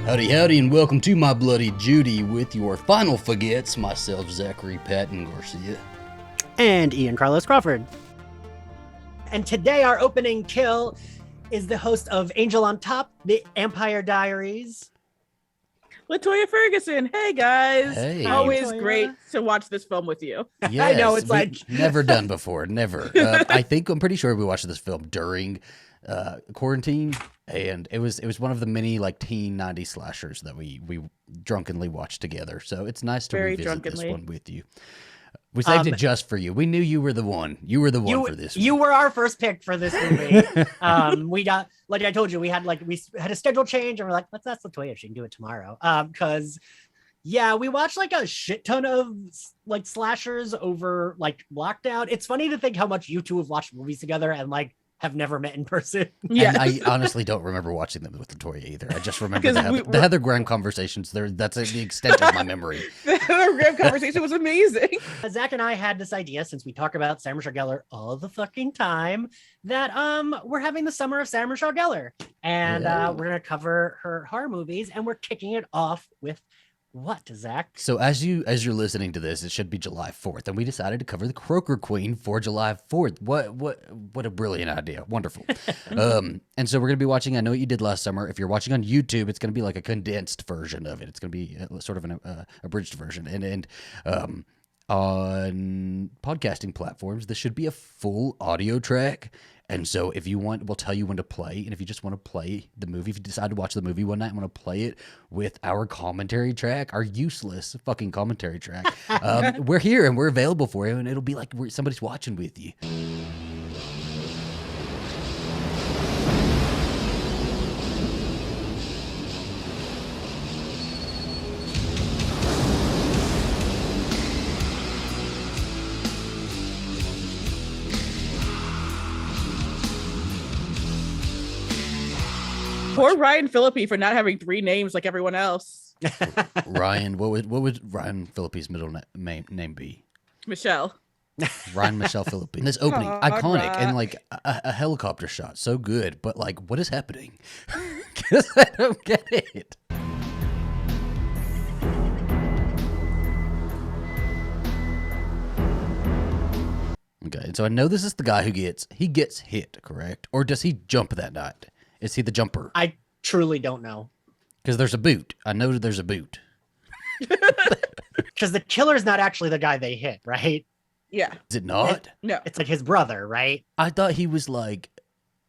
Howdy, howdy, and welcome to My Bloody Judy with your final forgets, myself, Zachary Patton Garcia. And Ian Carlos Crawford. And today our opening kill is the host of Angel on Top, The Empire Diaries. Latoya Ferguson. Hey, guys. Hey. Always Latoya. Great to watch this film with you. Yes, I know, it's like... never done before, never. I'm pretty sure we watched this film during quarantine, and it was one of the many like teen 90s slashers that we drunkenly watched together. So it's nice to revisit this one with you. We saved it just for you. We knew you were the one. You were the one for this one. You were our first pick for this movie. We got, like I told you, we had a schedule change, and we're like, let's ask Latoya if she can do it tomorrow. Because we watched like a shit ton of like slashers over like lockdown. It's funny to think how much you two have watched movies together and like have never met in person. Yeah, I honestly don't remember watching them with Latoya either. I just remember the Heather Graham conversations. That's the extent of my memory. The Heather Graham conversation was amazing. Zach and I had this idea, since we talk about Sarah Michelle Gellar all the fucking time, that we're having the summer of Sarah Michelle Gellar, and we're gonna cover her horror movies, and we're kicking it off with what, Zach? So as you're listening to this, it should be July 4th, and we decided to cover the Croaker Queen for July 4th. What a brilliant idea. Wonderful. And so we're going to be watching I Know What You Did Last Summer. If you're watching on YouTube, it's going to be like a condensed version of it. It's going to be sort of an abridged version. And on podcasting platforms, this should be a full audio track. And so if you want, we'll tell you when to play. And if you just want to play the movie, if you decide to watch the movie one night and want to play it with our commentary track, our useless fucking commentary track, we're here and we're available for you. And it'll be like somebody's watching with you. Poor Ryan Phillippe for not having three names like everyone else. Ryan, what would Ryan Phillippe's middle name be? Michelle. Ryan Michelle Phillippe. This opening, iconic, and like a helicopter shot, so good. But like, what is happening? Because I don't get it. Okay, so I know this is the guy who gets hit, correct? Or does he jump that night? Is he the jumper? I truly don't know. Because there's a boot. I know that there's a boot. Because the killer's not actually the guy they hit, right? Yeah. Is it not? No. It's like his brother, right? I thought he was like,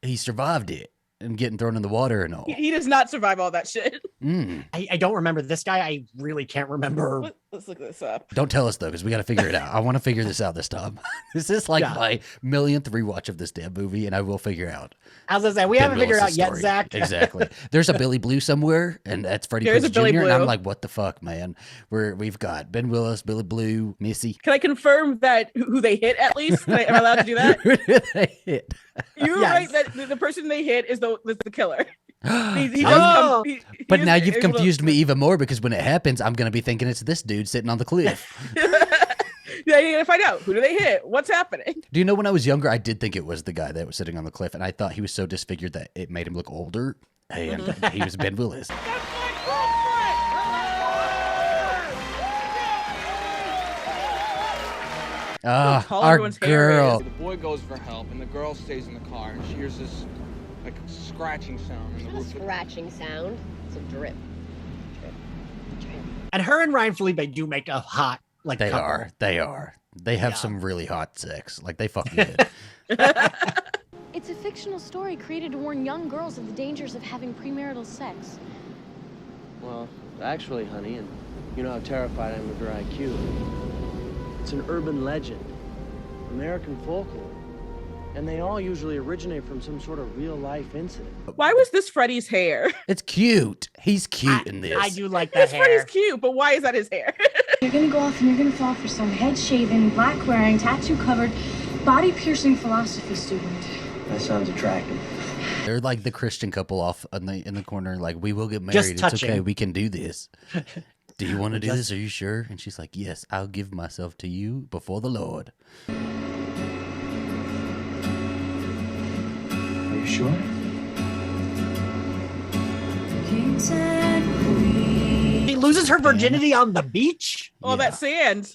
he survived it and getting thrown in the water and all. He does not survive all that shit. I don't remember this guy. I really can't remember. Let's look this up. Don't tell us, though, because we got to figure it out. I want to figure this out this time. This is like my millionth rewatch of this damn movie, and I will figure out. As I say, we haven't figured out yet, Zach. Exactly. There's a Billy Blue somewhere, and that's Freddie Prinze Jr., and I'm like, what the fuck, man? We've got Ben Willis, Billy Blue, Missy. Can I confirm that who they hit at least? Am I allowed to do that? Who did they hit? You're right that the person they hit is the killer. But now you've confused me even more, because when it happens, I'm going to be thinking it's this dude sitting on the cliff. Yeah, you gotta find out, who do they hit? What's happening? Do you know, when I was younger, I did think it was the guy that was sitting on the cliff, and I thought he was so disfigured that it made him look older, and he was Ben Willis. Our girl. The boy goes for help, and the girl stays in the car, and she hears this like scratching sound. It's not a scratching sound. It's a drip. Drip. And her and Ryan Phillippe do make a hot like They couple. are. They have some really hot sex. Like, they fucking good. It's a fictional story created to warn young girls of the dangers of having premarital sex. Well, actually, honey, and you know how terrified I am of your IQ. It's an urban legend, American folklore, and they all usually originate from some sort of real-life incident. Why was this Freddy's hair? It's cute. He's cute in this. I do like that hair. Freddy's cute, but why is that his hair? You're gonna go off and you're gonna fall for some head-shaven, black-wearing, tattoo-covered, body-piercing philosophy student. That sounds attractive. They're like the Christian couple off in the corner, like, we will get married. Just it's touching. okay. We can do this. Do you want to do this? Are you sure? And she's like, yes, I'll give myself to you before the Lord. Are you sure? King said, loses her Japan. virginity on the beach. All that sand.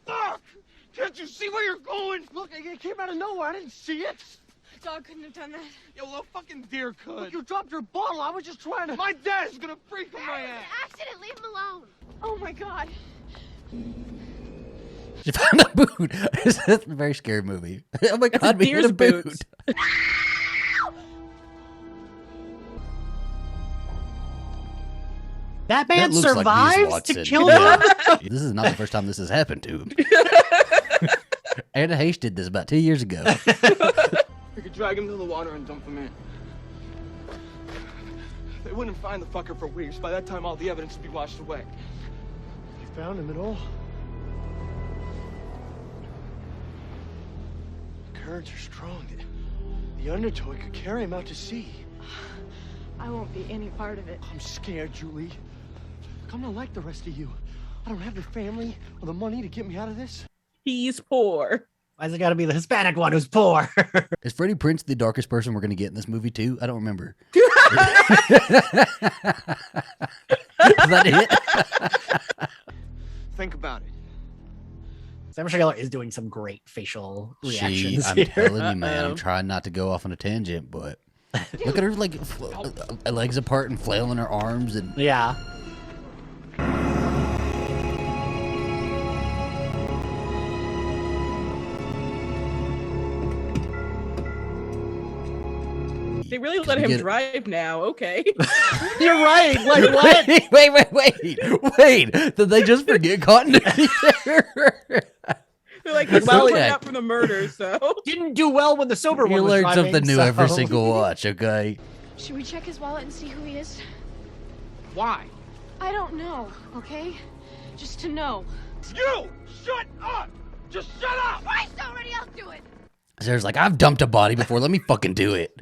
Fuck! Can't you see where you're going? Look, it came out of nowhere. I didn't see it. Dog couldn't have done that. Yeah, well, a fucking deer could. Look, you dropped your bottle. I was just trying to. My dad's gonna freak on my ass. Accident, leave him alone. Oh my god. She found a boot. It's a very scary movie. Oh my god, we hit deer's a boot. boots. That man looks like survives to Watson. kill Yeah. her. This is not the first time this has happened to him. Anna Hayes did this about 2 years ago. We could drag him to the water and dump him in. They wouldn't find the fucker for weeks. By that time, all the evidence would be washed away. You found him at all? The currents are strong. The undertow could carry him out to sea. I won't be any part of it. I'm scared, Julie. Look, I'm not like the rest of you. I don't have the family or the money to get me out of this. He's poor. Why's it gotta be the Hispanic one who's poor? Is Freddie Prinze the darkest person we're going to get in this movie too? I don't remember. Is that it? Think about it. Sarah Michelle Gellar is doing some great facial reactions I'm here. telling you, man. I'm trying not to go off on a tangent, but look at her like legs apart and flailing her arms and Yeah. They really let him drive now. Okay. You're right. Like what? Wait. Did they just forget continuity there? They're like, he's Well, well, okay. out from the murder, so. Didn't do well when the sober You one was learn driving, something new so- every single watch, okay? Should we check his wallet and see who he is? Why? I don't know, okay? Just to know. You! Shut up! Just shut up! Why somebody else do it? Sarah's like, I've dumped a body before. Let me fucking do it.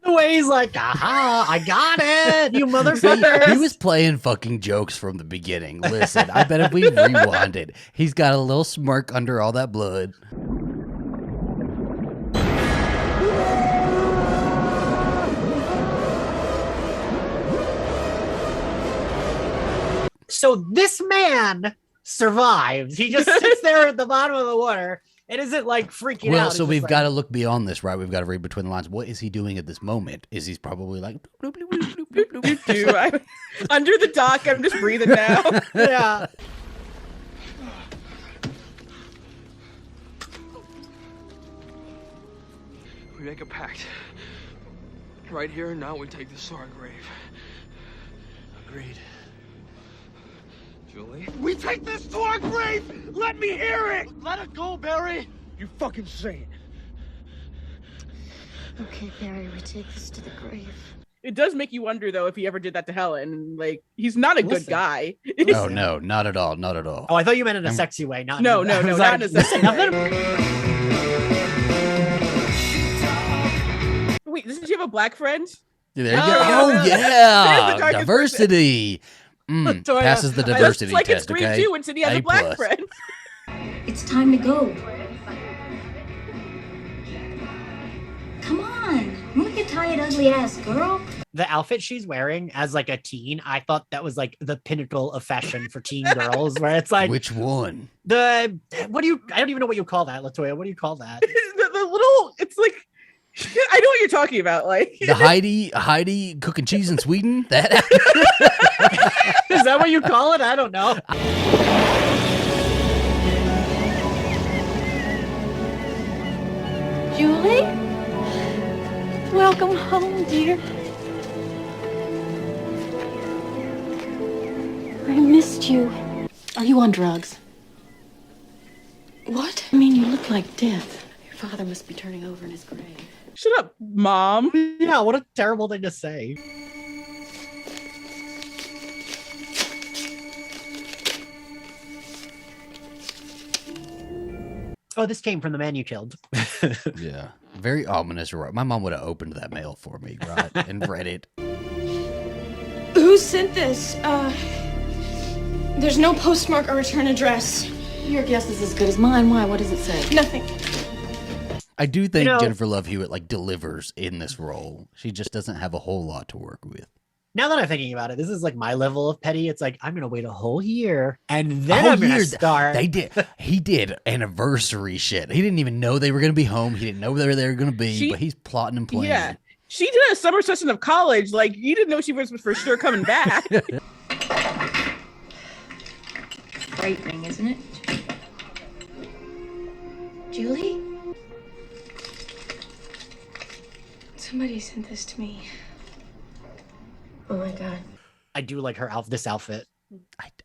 The way he's like, aha, I got it, you motherfuckers. He was playing fucking jokes from the beginning. Listen, I bet if we rewinded, he's got a little smirk under all that blood. So this man survives. He just sits there at the bottom of the water and isn't like freaking out. Well, He's so just we've like, got to look beyond this, right? We've got to read between the lines. What is he doing at this moment? Is he's probably like bloop, bloop, bloop, bloop, bloop, bloop. Dude, under the dock, I'm just breathing now. yeah. We make a pact. Right here and now we take this to our grave. Agreed. Julie? We take this to our grave! Let me hear it! Let it go, Barry! You fucking say it. Okay, Barry, we take this to the grave. It does make you wonder, though, if he ever did that to Helen. Like, he's not a good Listen. guy. Oh, no, not at all. Not at all. Oh, I thought you meant in a sexy way, not No, in no, I no, was not like, in a sexy nothing- Wait, doesn't she have a black friend? There you go. yeah, Oh, yeah. There's the yeah. darkest Diversity. Latoya, Passes the I- diversity It's like test, it's green okay? too, and Cindy has a black A+. friend. It's time to go. Come on, look at tired, ugly ass girl. The outfit she's wearing as like a teen, I thought that was like the pinnacle of fashion for teen girls, where it's like Which one? I don't even know what you call that, Latoya. What do you call that? the little, it's like, I know what you're talking about. Like, The Heidi cooking cheese in Sweden? That Is that what you call it? I don't know. Julie? Welcome home, dear. I missed you. Are you on drugs? What? I mean, you look like death. Your father must be turning over in his grave. shut up, Mom. Yeah, what a terrible thing to say. Oh, this came from the man you killed. Yeah. Very ominous. My mom would have opened that mail for me, right? And read it. Who sent this? There's no postmark or return address. Your guess is as good as mine. Why? What does it say? Nothing. I do think You know- Jennifer Love Hewitt like delivers in this role. She just doesn't have a whole lot to work with. Now that I'm thinking about it, this is like my level of petty. It's like I'm gonna wait a whole year and then Oh, I'm gonna years. start. He did anniversary shit. He didn't even know they were gonna be home. He didn't know where they were gonna be, but he's plotting and planning. Yeah. She did a summer session of college. Like, you didn't know she was for sure coming back. Frightening, isn't it? Julie? Somebody sent this to me. Oh my god. I do like this outfit.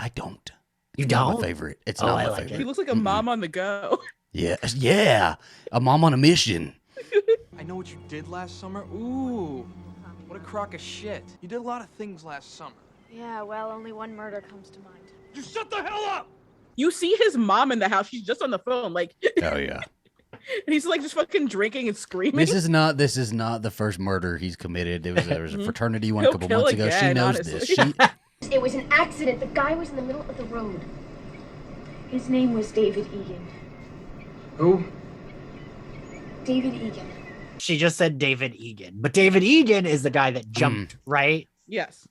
I don't. You It's not don't? my favorite. It's Oh, not I my like favorite. She looks like a mom on the go. Yeah, yeah. A mom on a mission. I know what you did last summer. Ooh, what a crock of shit. You did a lot of things last summer. Yeah, well, only one murder comes to mind. You shut the hell up! You see his mom in the house. She's just on the phone. Like, Oh yeah. and he's like just fucking drinking and screaming. This is not the first murder he's committed. There was a fraternity one a He'll couple kill months ago. She again, knows honestly. this. It was an accident. The guy was in the middle of the road. His name was David Egan. Who? David Egan. She just said David Egan, but David Egan is the guy that jumped, right? Yes.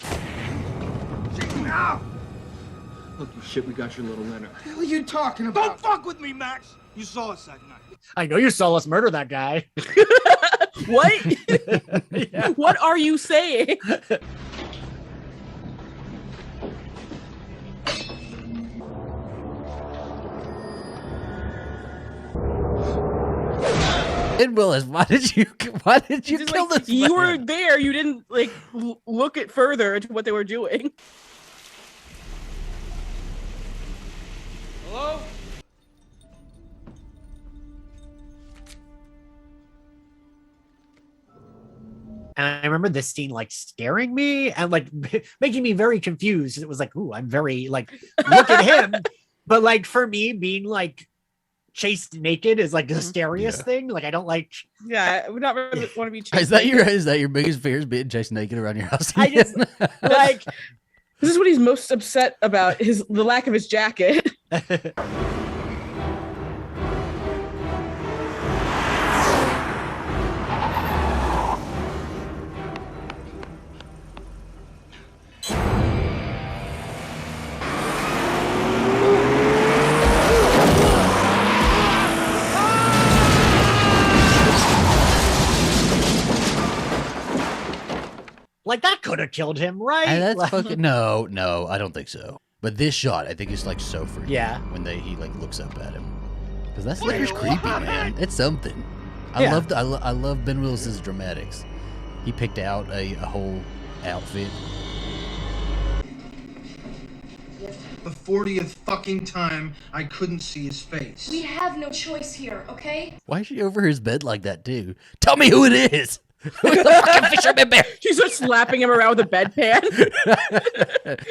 Look, you shit, we got your little letter. What are you talking about? Don't fuck with me, Max! You saw us that night. I know you saw us murder that guy. What? Yeah. What are you saying? And Willis, why did you Just kill like, this you were man? there. You didn't like look at further into what they were doing. Hello? And I remember this scene like scaring me and like making me very confused. It was like, ooh, I'm very like, look at him. But like for me, being like chased naked is like the scariest Yeah. thing. Like I don't like. Yeah, I would not really want to be. Is that your biggest fear is being chased naked around your house? I just like. This is what he's most upset about: the lack of his jacket. Like that could have killed him, right? And that's Like- fucking no, I don't think so. But this shot, I think, is like so freaky. Yeah. When he like looks up at him, because that's like creepy, man. It's something. I Yeah. love Ben Willis's dramatics. He picked out a whole outfit. The 40th fucking time I couldn't see his face. We have no choice here, okay? Why is she over his bed like that too? Tell me who it is. Who's the fucking fisherman bear? She starts slapping him around with a bedpan.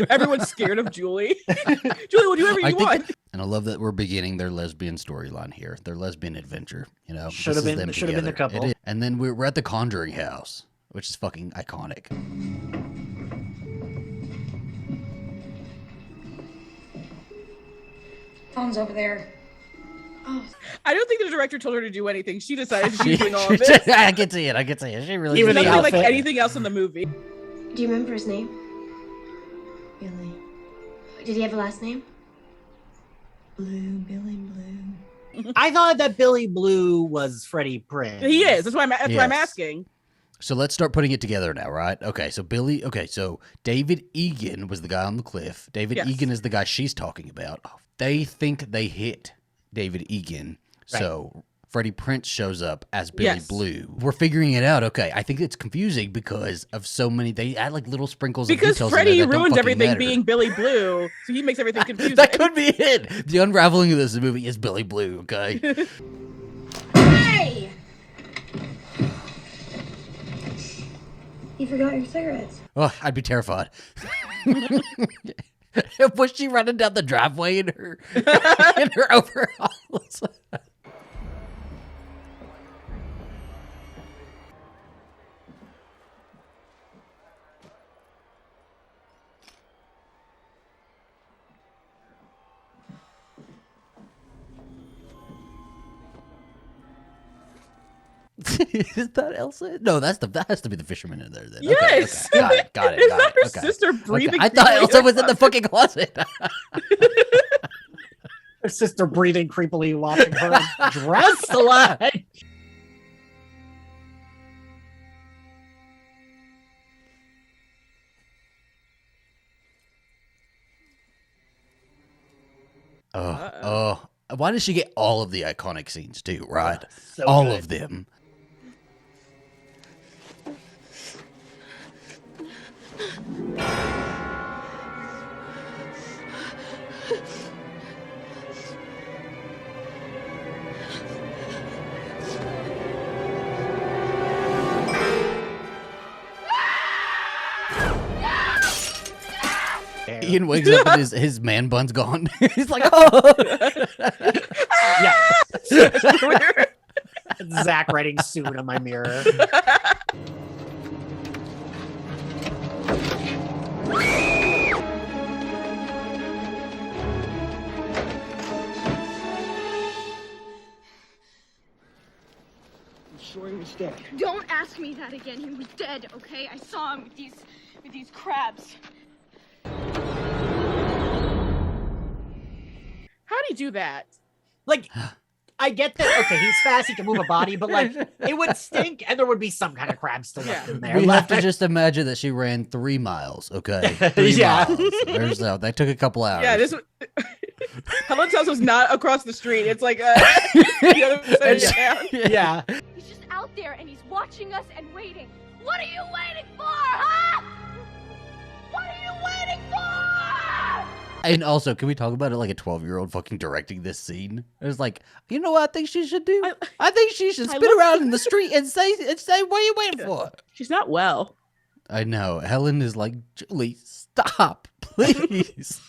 Everyone's scared of Julie. Julie, we'll do whatever you want. And I love that we're beginning their lesbian storyline here, their lesbian adventure. You know, Should This have is been- them should have been the together. couple. It is. And then we're at the Conjuring house, which is fucking iconic. Phone's over there. Oh, I don't think the director told her to do anything. She decided she's doing all of this. I can see it. She really Even did. the Nothing like outfit. anything else in the movie. do you remember his name? Billy. Did he have a last name? Blue, Billy Blue. I thought that Billy Blue was Freddie Prinze. He is. That's why I'm Yes. asking. So let's start putting it together now, right? Okay, so David Egan was the guy on the cliff. David Yes. Egan is the guy she's talking about. They think they hit David Egan. So Freddie Prinze shows up as Billy Yes. Blue. We're figuring it out. Okay, I think it's confusing because of so many. They add like little sprinkles Because of details. Freddie in there that don't ruins fucking everything matter. being Billy Blue, so he makes everything confusing. That could be it. The unraveling of this movie is Billy Blue. Okay. Hey! You forgot your cigarettes. Oh, I'd be terrified. Was she running down the driveway in her overalls? Is that Elsa? No, that has to be the fisherman in there. Then. Yes. Okay. Got it. Is got that it. her Okay. sister breathing? I thought creepily Elsa in was in the fucking closet. Her sister breathing creepily, watching her dress alike. Oh. Why does she get all of the iconic scenes too? Right, So all good. of them. Ian wakes up and his man bun's gone. He's like, oh. Yeah. Zach writing soon on my mirror. Sorry mistake. Don't ask me that again. He was dead, okay? I saw him with these crabs. How'd he do that? Like, I get that. Okay, he's fast. He can move a body, but like, it would stink, and there would be some kind of crab still left in there. We Like, have to just imagine that she ran 3 miles. Okay, 3 Yeah. miles. There's that took a couple hours. Yeah, this Helen's house was not across the street. It's like the other side of town. yeah. He's just out there and he's watching us and waiting. What are you waiting for, huh? What are you waiting for? And also, can we talk about it like a 12-year-old fucking directing this scene? It's like, you know what I think she should do? I think she should spin around in the street and say, what are you waiting for? She's not well. I know. Helen is like, Julie, stop, please.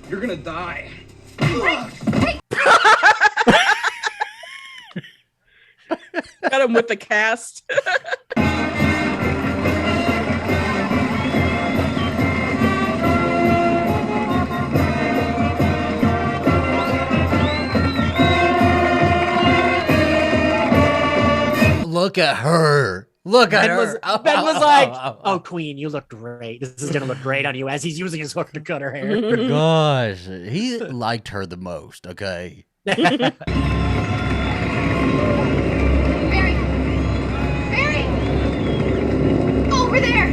You're gonna die. Got him with the cast. Look at her. Look at her. Ben was like, "Oh, Queen, you look great. This is gonna look great on you." As he's using his hook to cut her hair. Gosh, he liked her the most. Okay. Barry! Barry! Over there!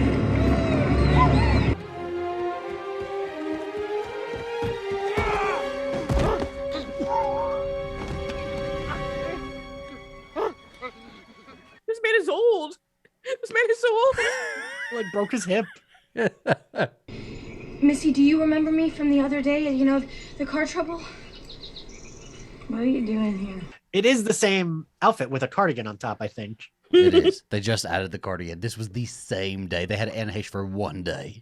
This man is old. This man is so old. Like broke his hip. Missy, do you remember me from the other day? You know, the car trouble? What are you doing here? It is the same outfit with a cardigan on top, I think. It is. They just added the cardigan. This was the same day. They had Anna Heche for one day.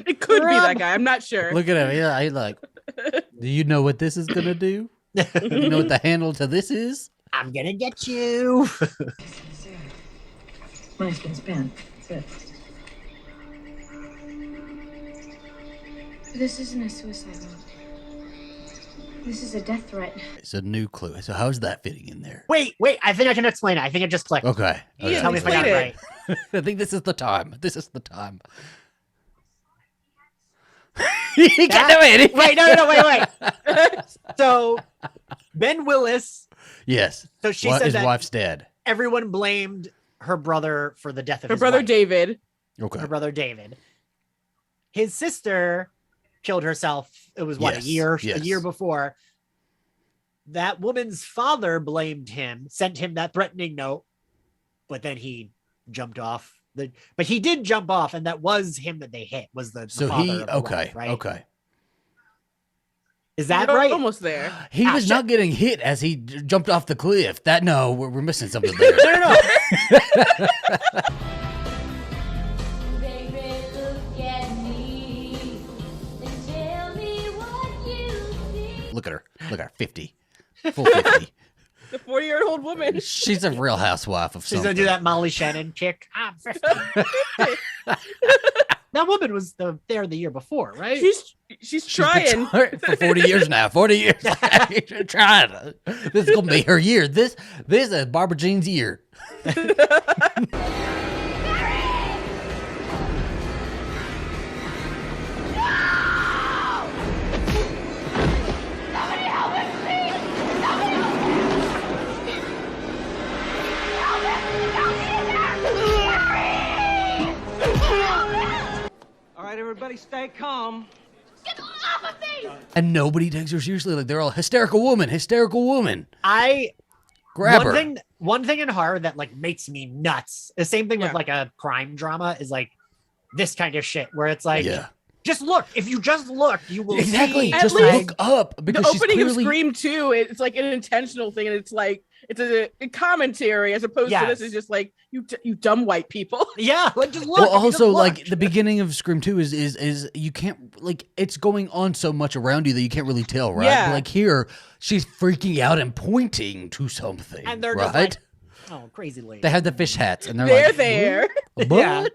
It could be that guy. I'm not sure. Look at him. Yeah, he's like, do you know what this is gonna do? You know what the handle to this is? I'm gonna get you. Money's been spent. That's it. This isn't a suicide note. This is a death threat. It's a new clue. So how's that fitting in there? Wait. I think I can explain it. I think it just clicked. Okay. Yeah, Tell me if I got it right. I think this is the time. This is the time. He can't do it. Wait, no, wait. So, Ben Willis. Yes. So she What, said his that wife's dead. everyone blamed her brother for the death of Her his brother wife. David. Okay. Her brother David. His sister killed herself. It was what, Yes, a year yes. before. That woman's father blamed him, sent him that threatening note, but then he jumped off. But he did jump off, and that was him that they hit. Was the So father he of the okay, wife, right? okay. Is that You're right? almost there. He was shit. not getting hit as he jumped off the cliff. That no, we're missing something there. No. Look at her. Look at her. 50. Full 50. The 40-year-old woman. She's a real housewife of She's something. gonna do that Molly Shannon kick. I'm 50. That woman was there the year before, right? She's trying for 40 years now. 40 years. She's trying. This is gonna be her year. This is Barbara Jean's year. All right, everybody, stay calm. Get off of me! And nobody takes her seriously. Like they're all hysterical woman. Grab her. One thing in horror that like makes me nuts. The same thing with like a crime drama is like this kind of shit where it's like, just look. If you just look, you will exactly. see. Just look up because the she's opening clearly... of Scream 2. It's like an intentional thing, and it's like it's a commentary as opposed to this is just like you dumb white people. Yeah, like just look. Well, also like the beginning of Scream 2 is you can't like it's going on so much around you that you can't really tell, right? Yeah. But like here, she's freaking out and pointing to something, and they're right? just like, oh, crazy lady. They have the fish hats, and they're they're like, there. What? Yeah.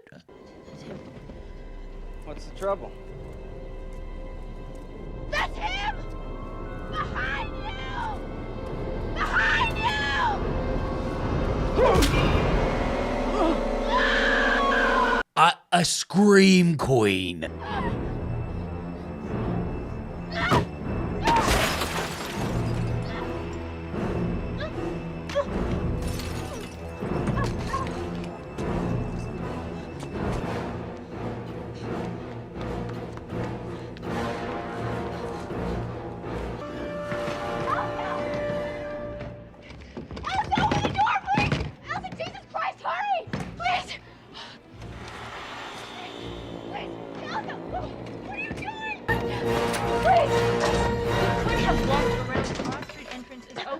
What's the trouble? That's him! Behind you! Behind you! A scream queen.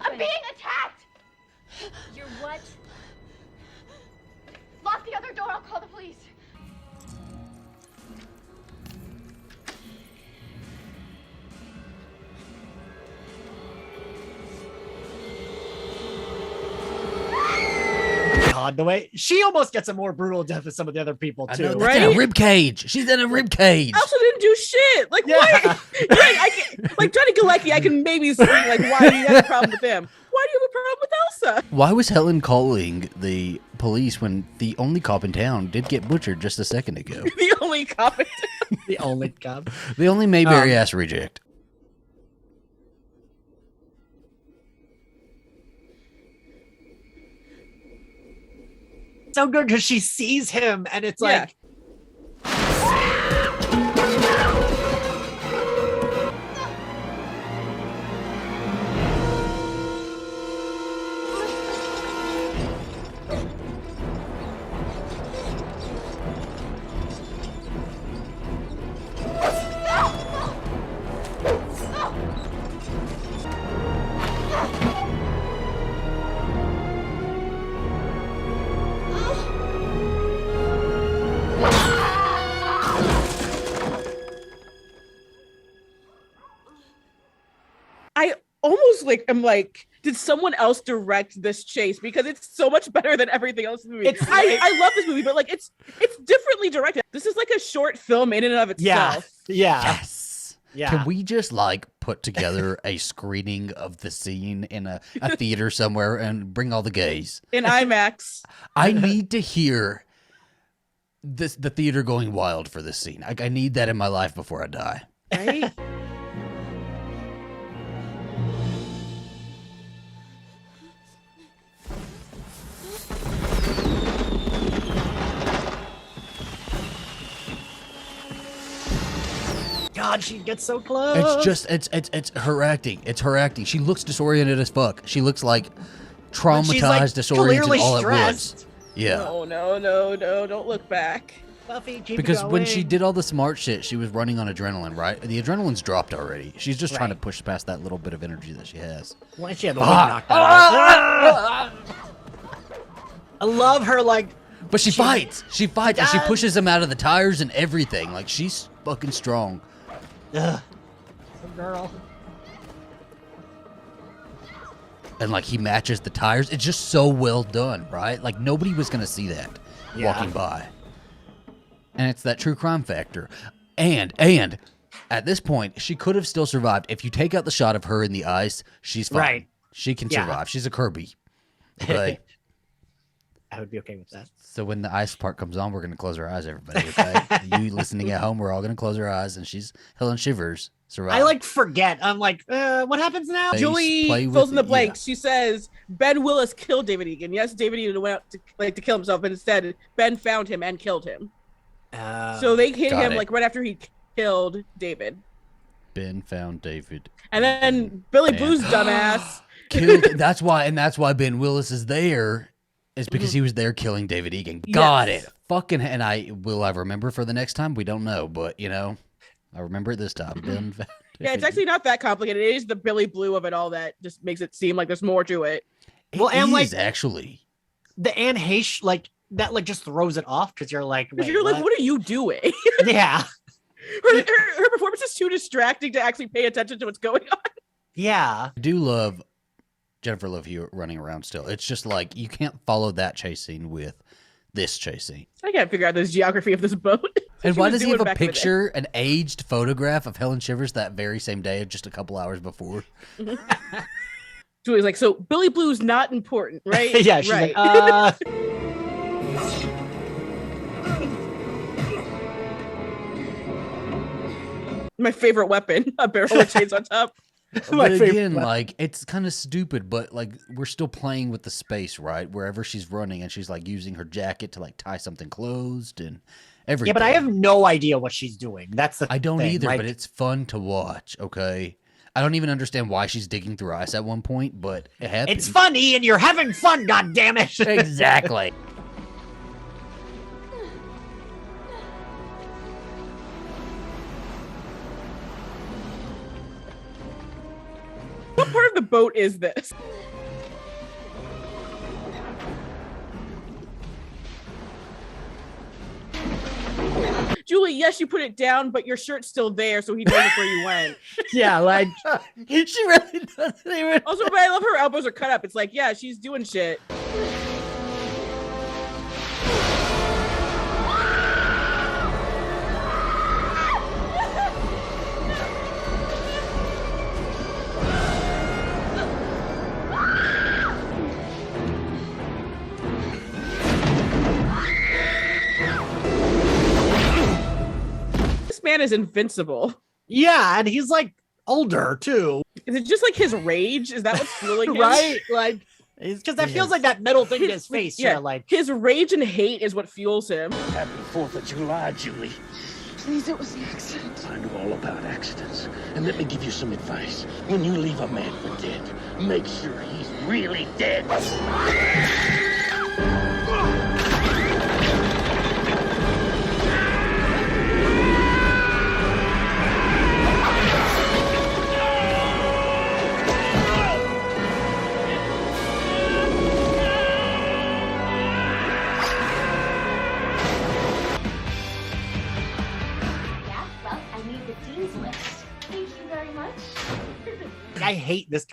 I'm being attacked! You're what? Lock the other door, I'll call the police. God, the way she almost gets a more brutal death than some of the other people too. Know, right? In a rib cage. She's in a rib cage. I also didn't do shit. Like why? I can, like Johnny Galecki, I can maybe see like why do you have a problem with him? Why do you have a problem with Elsa? Why was Helen calling the police when the only cop in town did get butchered just a second ago? The only cop in town. The only cop. The only Mayberry ass reject. So good because she sees him and it's like I almost like I'm like, did someone else direct this chase? Because it's so much better than everything else in the movie. I love this movie, but like it's differently directed. This is like a short film in and of itself. Yeah. Yes. Yeah. Can we just like put together a screening of the scene in a theater somewhere and bring all the gays? In IMAX. I need to hear the theater going wild for this scene. I need that in my life before I die. Right? God, she gets so close. It's just it's her acting. It's her acting. She looks disoriented as fuck. She looks like traumatized, like, disoriented all at stressed. once. Yeah. No, don't look back. Buffy, keep Because going. when she did all the smart shit, she was running on adrenaline, right? The adrenaline's dropped already. She's just trying to push past that little bit of energy that she has. Why she had the wig knocked out? I love her, like. But she fights. She fights and she pushes him out of the tires and everything. Like, she's fucking strong. Ugh. Some girl. And like he matches the tires. It's just so well done, right? Like nobody was gonna see that walking by. And it's that true crime factor. And at this point, she could have still survived. If you take out the shot of her in the ice, she's fine. Right. She can survive. She's a Kirby. Okay. I would be okay with that. So when the ice part comes on, we're going to close our eyes, everybody, okay? You listening at home, we're all going to close our eyes, and she's Helen Shivers. Survive. I forget. I'm what happens now? Julie fills in the blanks. She says Ben Willis killed David Egan. Yes, David Egan went out to kill himself, but instead Ben found him and killed him. So they hit him right after he killed David. Ben found David. And then Billy Blue's dumbass killed. That's why Ben Willis is there. Is because he was there killing David Egan. Got it. Fucking, and I remember for the next time? We don't know, but I remember it this time. Yeah, it's actually not that complicated. It is the Billy Blue of it all that just makes it seem like there's more to it. Well, and actually the Anne Heche that just throws it off because you're like, wait, you're like, what are you doing? Yeah. Her performance is too distracting to actually pay attention to what's going on. Yeah. I do love Jennifer Love Hewitt running around still. It's just like you can't follow that chase scene with this chase scene. I can't figure out this geography of this boat. And why does he have a picture, an aged photograph of Helen Shivers that very same day, just a couple hours before? Julie's like, so Billy Blue's not important, right? Yeah, she's right. My favorite weapon, a barrel of chains on top. But again, it's kind of stupid, but we're still playing with the space, right? Wherever she's running, and she's using her jacket to tie something closed and everything. Yeah, but I have no idea what she's doing. That's the I don't thing. either, but it's fun to watch. Okay, I don't even understand why she's digging through ice at one point, but it happens. It's funny, and you're having fun. God damn it! Exactly. What part of the boat is this? Julie, yes, you put it down, but your shirt's still there, so he knows where you went. Yeah, she really doesn't even. Also, but I love her elbows are cut up. It's yeah, she's doing shit. Man is invincible. Yeah, and he's older too. Is it just his rage? Is that what's fueling him? Right? Because that feels like that metal thing in his face. Yeah, his rage and hate is what fuels him. Happy 4th of July, Julie. Please, it was an accident. I know all about accidents. And let me give you some advice. When you leave a man for dead, make sure he's really dead. I hate this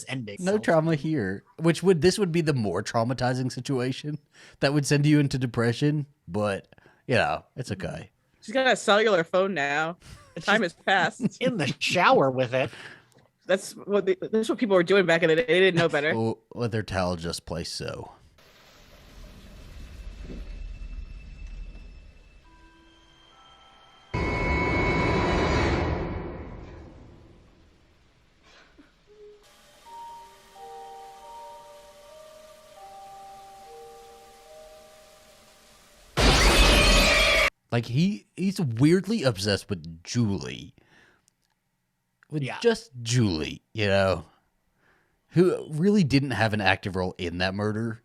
ending. No trauma here. This would be the more traumatizing situation that would send you into depression, but it's okay. She's got a cellular phone now. Time has passed. In the shower with it. That's what people were doing back in the day. They didn't know better. With their towel just placed so. He's weirdly obsessed with Julie. Just Julie, who really didn't have an active role in that murder.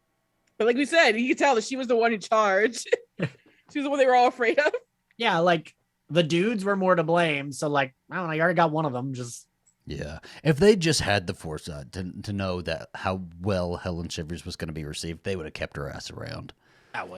But like we said, you could tell that she was the one in charge. She was the one they were all afraid of. Yeah, the dudes were more to blame. So I don't know, you already got one of them. Yeah. If they just had the foresight to know that how well Helen Shivers was going to be received, they would have kept her ass around.